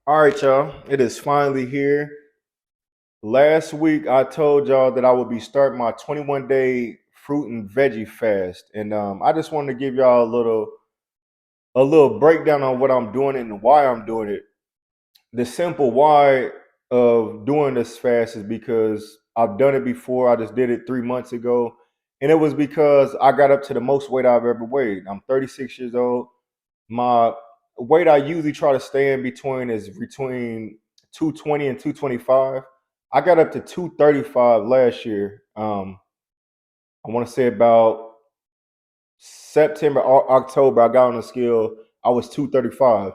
All right, y'all. It is finally here. Last week, I told y'all that I would be starting my 21-day fruit and veggie fast, and I just wanted to give y'all a little breakdown on what I'm doing and why I'm doing it. The simple why of doing this fast is because I've done it before. I just did it 3 months ago, and it was because I got up to the most weight I've ever weighed. I'm 36 years old. My weight I usually try to stay in between is between 220 and 225. I got up to 235 last year. I want to say about September or October. I got on the scale. I was 235.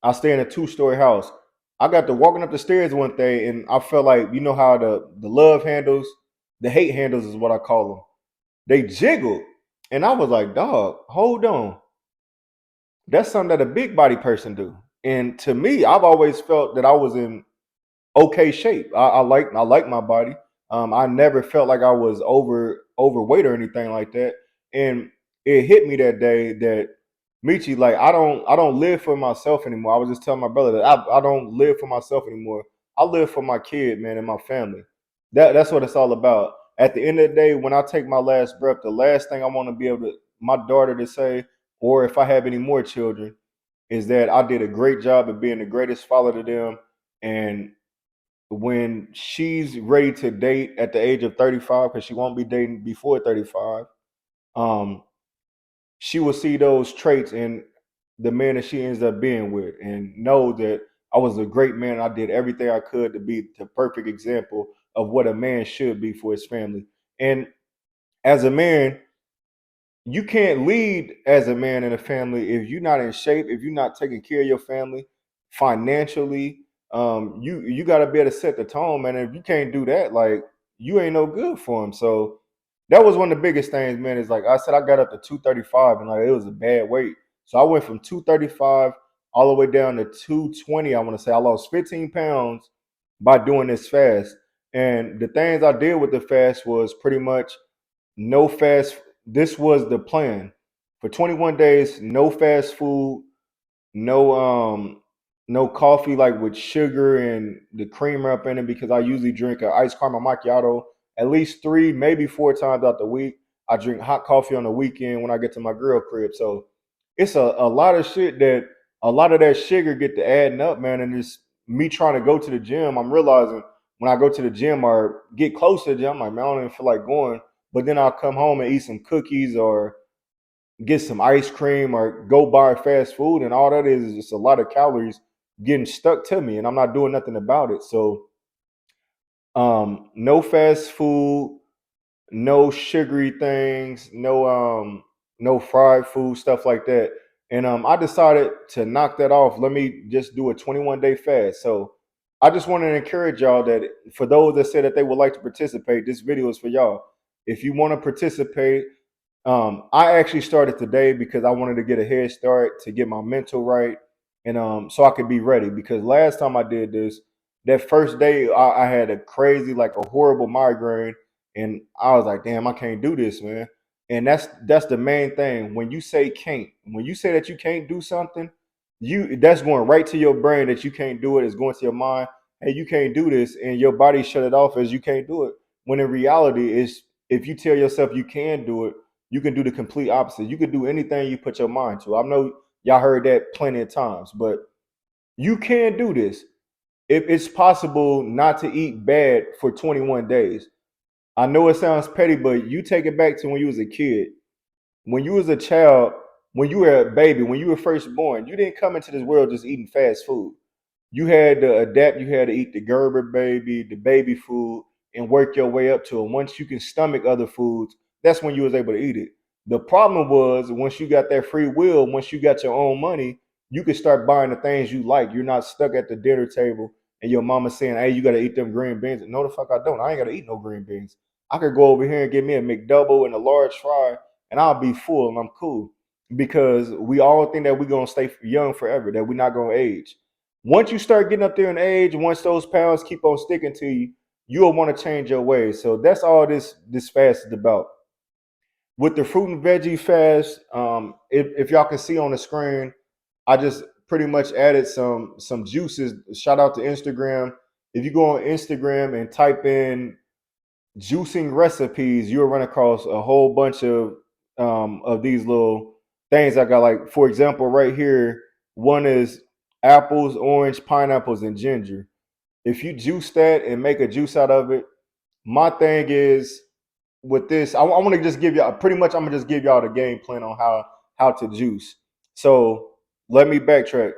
I stay in a two-story house. I got to walking up the stairs one day, and I felt like you know how the love handles, the hate handles is what I call them. They jiggled, and I was like, "Dog, hold on." That's something that a big body person do. And to me, I've always felt that I was in okay shape. I like my body. I never felt like I was overweight or anything like that. And it hit me that day that Michi, like I don't live for myself anymore. I was just telling my brother that I don't live for myself anymore. I live for my kid, man, and my family. That's what it's all about. At the end of the day, when I take my last breath, the last thing I want to be able to my daughter to say, or if I have any more children, is that I did a great job of being the greatest father to them. And when she's ready to date at the age of 35, because she won't be dating before 35, um, she will see those traits in the man that she ends up being with and know that I was a great man. I did everything I could to be the perfect example of what a man should be for his family. And as a man, you can't lead as a man in a family if you're not in shape, if you're not taking care of your family financially. You got to be able to set the tone, man. And if you can't do that, like you ain't no good for him. So that was one of the biggest things, man. Is like I said, I got up to 235, and like it was a bad weight. So I went from 235 all the way down to 220. I want to say I lost 15 pounds by doing this fast. And the things I did with the fast was pretty much no fast. This was the plan for 21 days. No fast food, no no coffee like with sugar and the creamer up in it, because I usually drink an iced caramel macchiato at least 3 maybe 4 times out the week. I drink hot coffee on the weekend when I get to my girl crib. So it's a lot of shit that a lot of that sugar get to adding up, man. And it's me trying to go to the gym. I'm realizing when I go to the gym or get close to the gym, I'm like, man, I don't even feel like going. But then I'll come home and eat some cookies or get some ice cream or go buy fast food, and all that is just a lot of calories getting stuck to me, and I'm not doing nothing about it. So no fast food, no sugary things, no fried food, stuff like that. And I decided to knock that off. Let me just do a 21-day fast. So I just want to encourage y'all that for those that say that they would like to participate, this video is for y'all. If you want to participate, I actually started today because I wanted to get a head start to get my mental right, and so I could be ready. Because last time I did this, that first day I had a crazy, like a horrible migraine, and I was like, "Damn, I can't do this, man." And that's the main thing. When you say can't, when you say that you can't do something, you that's going right to your brain that you can't do it. It's going to your mind, hey, you can't do this, and your body shut it off as you can't do it. When in reality, is if you tell yourself you can do it, you can do the complete opposite. You can do anything you put your mind to. I know y'all heard that plenty of times, but you can do this. If it's possible not to eat bad for 21 days. I know it sounds petty, but you take it back to when you was a kid. When you was a child, when you were a baby, when you were first born, you didn't come into this world just eating fast food. You had to adapt. You had to eat the Gerber baby, the baby food, and work your way up to it. Once you can stomach other foods, that's when you was able to eat it. The problem was once you got that free will, once you got your own money, you could start buying the things you like. You're not stuck at the dinner table and your mama saying, "Hey, you got to eat them green beans." No, the fuck I don't. I ain't got to eat no green beans. I could go over here and get me a McDouble and a large fry, and I'll be full and I'm cool, because we all think that we're gonna stay young forever, that we're not gonna age. Once you start getting up there in age, once those pounds keep on sticking to you, you'll want to change your ways. So that's all this fast is about. With the fruit and veggie fast, if y'all can see on the screen, I just pretty much added some juices. Shout out to Instagram. If you go on Instagram and type in juicing recipes, you'll run across a whole bunch of these little things I got. Like for example, right here, one is apples, orange, pineapples, and ginger. If you juice that and make a juice out of it, my thing is with this, I want to just give y'all pretty much. I'm gonna just give y'all the game plan on how to juice. So let me backtrack.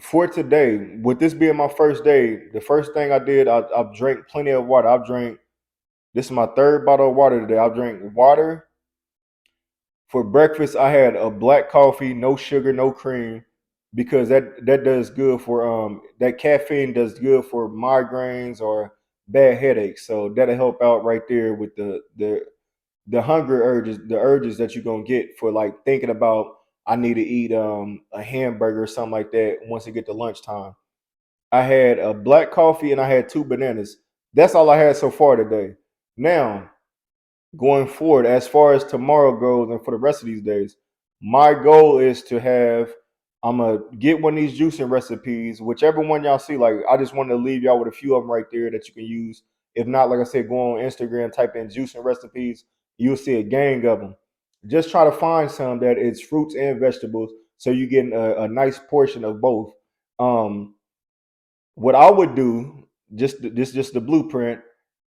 For today, with this being my first day, the first thing I did, I've drank plenty of water. I've drank this is my third bottle of water today. I drank water. For breakfast, I had a black coffee, no sugar, no cream, because that does good for that caffeine does good for migraines or bad headaches. So that'll help out right there with the hunger urges, the urges that you're gonna get for like thinking about I need to eat a hamburger or something like that once it get to lunchtime. I had a black coffee and I had two bananas. That's all I had so far today. Now, going forward, as far as tomorrow goes and for the rest of these days, my goal is to have I'm gonna get one of these juicing recipes, whichever one y'all see. Like I just wanted to leave y'all with a few of them right there that you can use. If not, like I said, go on Instagram, type in juicing recipes, you'll see a gang of them. Just try to find some that is fruits and vegetables, so you get a nice portion of both. Um, what I would do, just the blueprint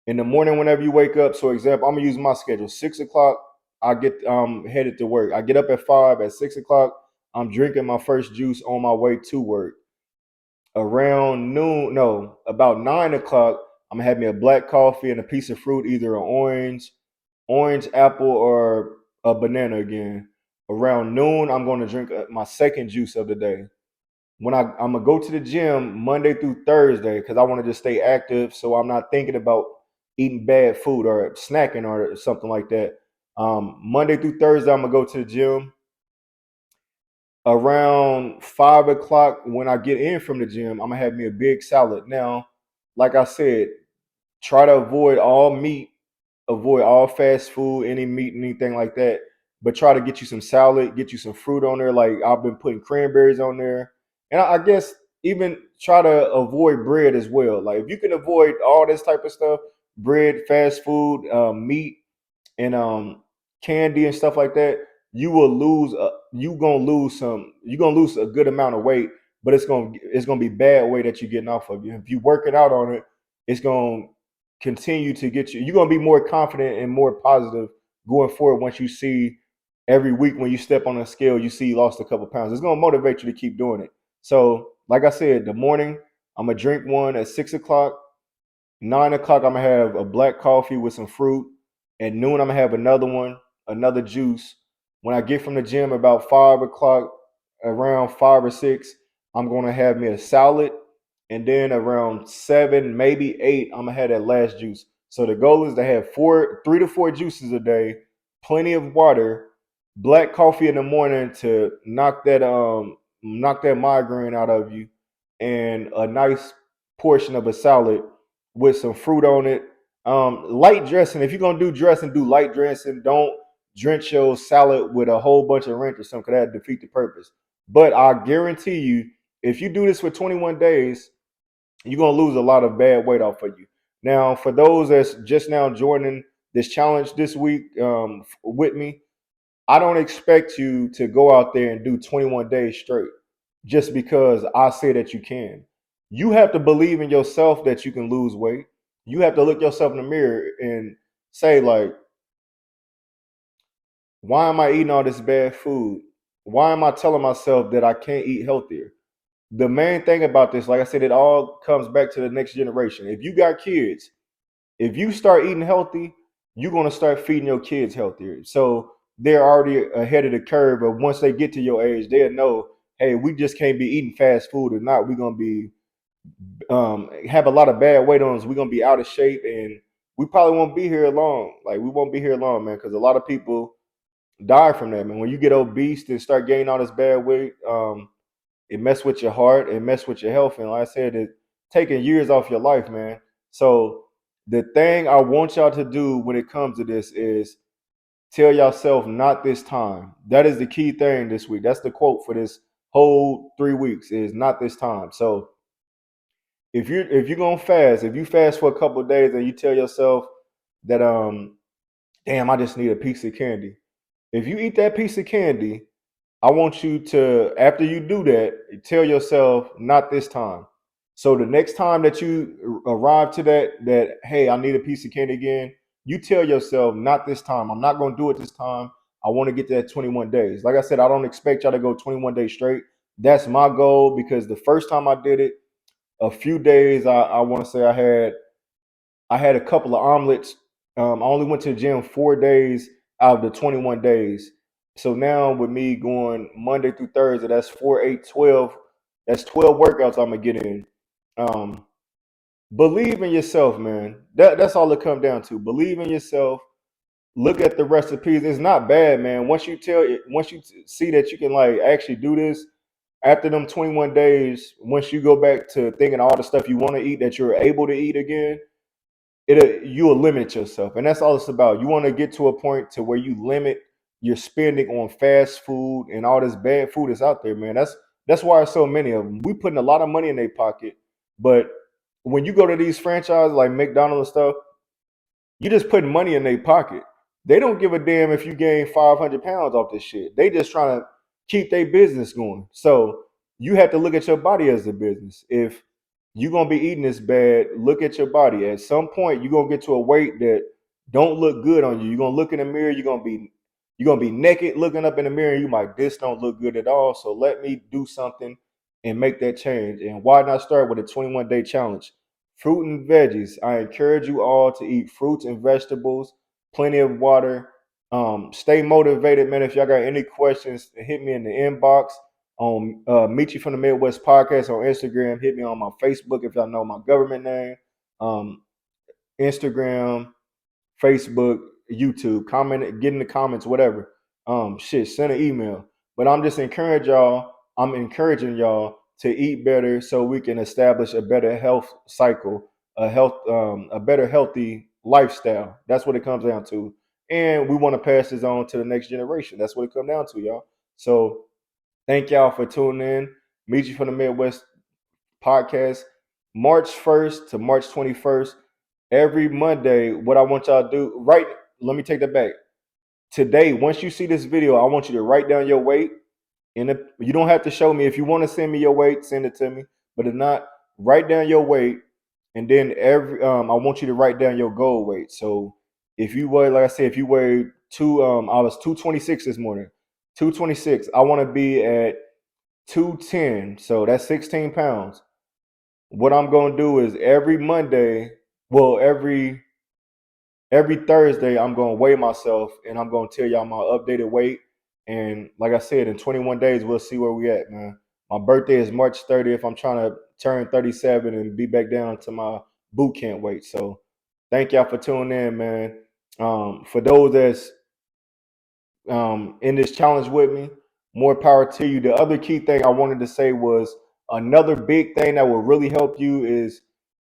in the morning whenever you wake up. So example, I'm gonna use my schedule. 6 o'clock, I get headed to work. I get up at 5. At 6 o'clock, I'm drinking my first juice on my way to work. Around noon, no, about 9 o'clock, I'm gonna have me a black coffee and a piece of fruit, either an orange, apple, or a banana again. Around noon, I'm gonna drink my second juice of the day. I'm gonna go to the gym Monday through Thursday because I want to just stay active, so I'm not thinking about eating bad food or snacking or something like that. Monday through Thursday, I'm gonna go to the gym around 5 o'clock. When I get in from the gym, I'm gonna have me a big salad. Now, like I said, try to avoid all meat, avoid all fast food, any meat, anything like that. But try to get you some salad, get you some fruit on there. Like I've been putting cranberries on there, and I guess even try to avoid bread as well. Like if you can avoid all this type of stuff, bread, fast food, meat, and candy and stuff like that, you will lose. You're gonna lose a good amount of weight, but it's gonna be bad weight that you're getting off of you. If you working out on it, it's gonna continue to get you. You're gonna be more confident and more positive going forward once you see every week when you step on a scale, you see you lost a couple pounds. It's gonna motivate you to keep doing it. So, like I said, the morning I'm gonna drink one at 6 o'clock. 9 o'clock, I'm gonna have a black coffee with some fruit. At noon, I'm gonna have another one, another juice. When I get from the gym about 5 o'clock, around 5 or 6, I'm gonna have me a salad, and then around 7, maybe 8, I'm gonna have that last juice. So the goal is to have 3 to 4 juices a day, plenty of water, black coffee in the morning to knock that migraine out of you, and a nice portion of a salad with some fruit on it. Light dressing. If you're gonna do dressing, do light dressing. Don't drench your salad with a whole bunch of ranch or something, because that defeat the purpose. But I guarantee you, if you do this for 21 days, you're gonna lose a lot of bad weight off of you. Now, for those that's just now joining this challenge this week with me, I don't expect you to go out there and do 21 days straight just because I say that you can. You have to believe in yourself that you can lose weight. You have to look yourself in the mirror and say, like, why am I eating all this bad food? Why am I telling myself that I can't eat healthier? The main thing about this, like I said, it all comes back to the next generation. If you got kids, if you start eating healthy, you're going to start feeding your kids healthier. So they're already ahead of the curve. But once they get to your age, they'll know, hey, we just can't be eating fast food or not. We're going to be have a lot of bad weight on us. We're going to be out of shape, and we probably won't be here long. Like we won't be here long, man, because a lot of people die from that, man. When you get obese and start gaining all this bad weight, it mess with your heart, it mess with your health, and like I said, it taking years off your life, man. So the thing I want y'all to do when it comes to this is tell yourself not this time. That is the key thing this week. That's the quote for this whole 3 weeks is not this time. So if you're gonna fast, if you fast for a couple of days and you tell yourself that damn, I just need a piece of candy. If you eat that piece of candy, I want you to, after you do that, tell yourself, not this time. So the next time that you arrive to that, hey, I need a piece of candy again, you tell yourself, not this time. I'm not going to do it this time. I want to get to that 21 days. Like I said, I don't expect y'all to go 21 days straight. That's my goal because the first time I did it, a few days, I want to say I had a couple of omelets. I only went to the gym 4 days out of the 21 days. So now with me going Monday through Thursday, that's 4, 8, 12. That's 12 workouts I'm gonna get in. Um, believe in yourself, man. That's all it comes down to. Believe in yourself. Look at the recipes. It's not bad, man. Once you see that you can like actually do this after them 21 days, once you go back to thinking all the stuff you want to eat that you're able to eat again, you eliminate yourself, and that's all it's about. You want to get to a point to where you limit your spending on fast food and all this bad food that's out there, man. That's why there's so many of them. We putting a lot of money in their pocket, but when you go to these franchises like McDonald's and stuff, you just putting money in their pocket. They don't give a damn if you gain 500 pounds off this shit. They just trying to keep their business going. So you have to look at your body as a business. If you're gonna be eating this bad, look at your body. At some point, you're gonna get to a weight that don't look good on you. You're gonna look in the mirror. You're gonna be naked, looking up in the mirror. And you like, this don't look good at all. So let me do something and make that change. And why not start with a 21-day challenge? Fruit and veggies. I encourage you all to eat fruits and vegetables, plenty of water. Stay motivated, man. If y'all got any questions, hit me in the inbox on Meet You from the Midwest podcast on Instagram. Hit me on my Facebook if y'all know my government name. Um, Instagram, Facebook, YouTube. Comment, get in the comments, whatever. Send an email. But I'm encouraging y'all to eat better so we can establish a better health cycle, a better healthy lifestyle. That's what it comes down to. And we want to pass this on to the next generation. That's what it comes down to, y'all. So thank y'all for tuning in. Meet You from the Midwest podcast, March 1st to March 21st. Every Monday, what I want y'all to do, right? Let me take that back. Today, once you see this video, I want you to write down your weight. You don't have to show me. If you want to send me your weight, send it to me. But if not, write down your weight, and then I want you to write down your goal weight. So if you weigh, like I said, if you weigh I was 226 this morning, 226. I want to be at 210. So that's 16 pounds. What I'm gonna do is every Monday, well, every Thursday, I'm gonna weigh myself and I'm gonna tell y'all my updated weight. And like I said, in 21 days, we'll see where we at, man. My birthday is March 30th. I'm trying to turn 37 and be back down to my boot camp weight. So thank y'all for tuning in, man. For those that's in this challenge with me, more power to you. The other key thing I wanted to say was another big thing that will really help you is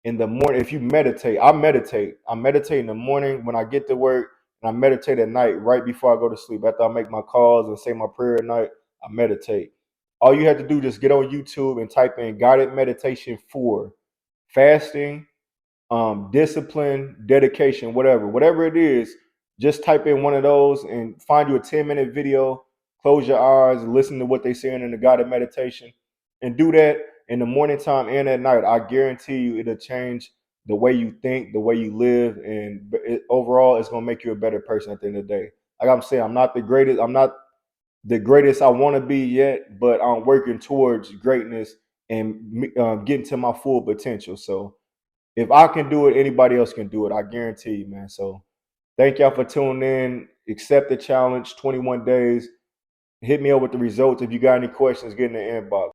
in the morning. If you meditate, I meditate. I meditate in the morning when I get to work, and I meditate at night right before I go to sleep. After I make my calls and say my prayer at night, I meditate. All you have to do is just get on YouTube and type in guided meditation for fasting, discipline, dedication, whatever it is, just type in one of those and find you a 10-minute video, close your eyes, listen to what they're saying in the guided meditation, and do that in the morning time and at night. I guarantee you it'll change the way you think, the way you live, and overall, it's going to make you a better person at the end of the day. Like I'm saying, I'm not the greatest. I'm not the greatest I want to be yet, but I'm working towards greatness and getting to my full potential. So if I can do it, anybody else can do it. I guarantee you, man. So thank y'all for tuning in. Accept the challenge, 21 days. Hit me up with the results. If you got any questions, get in the inbox.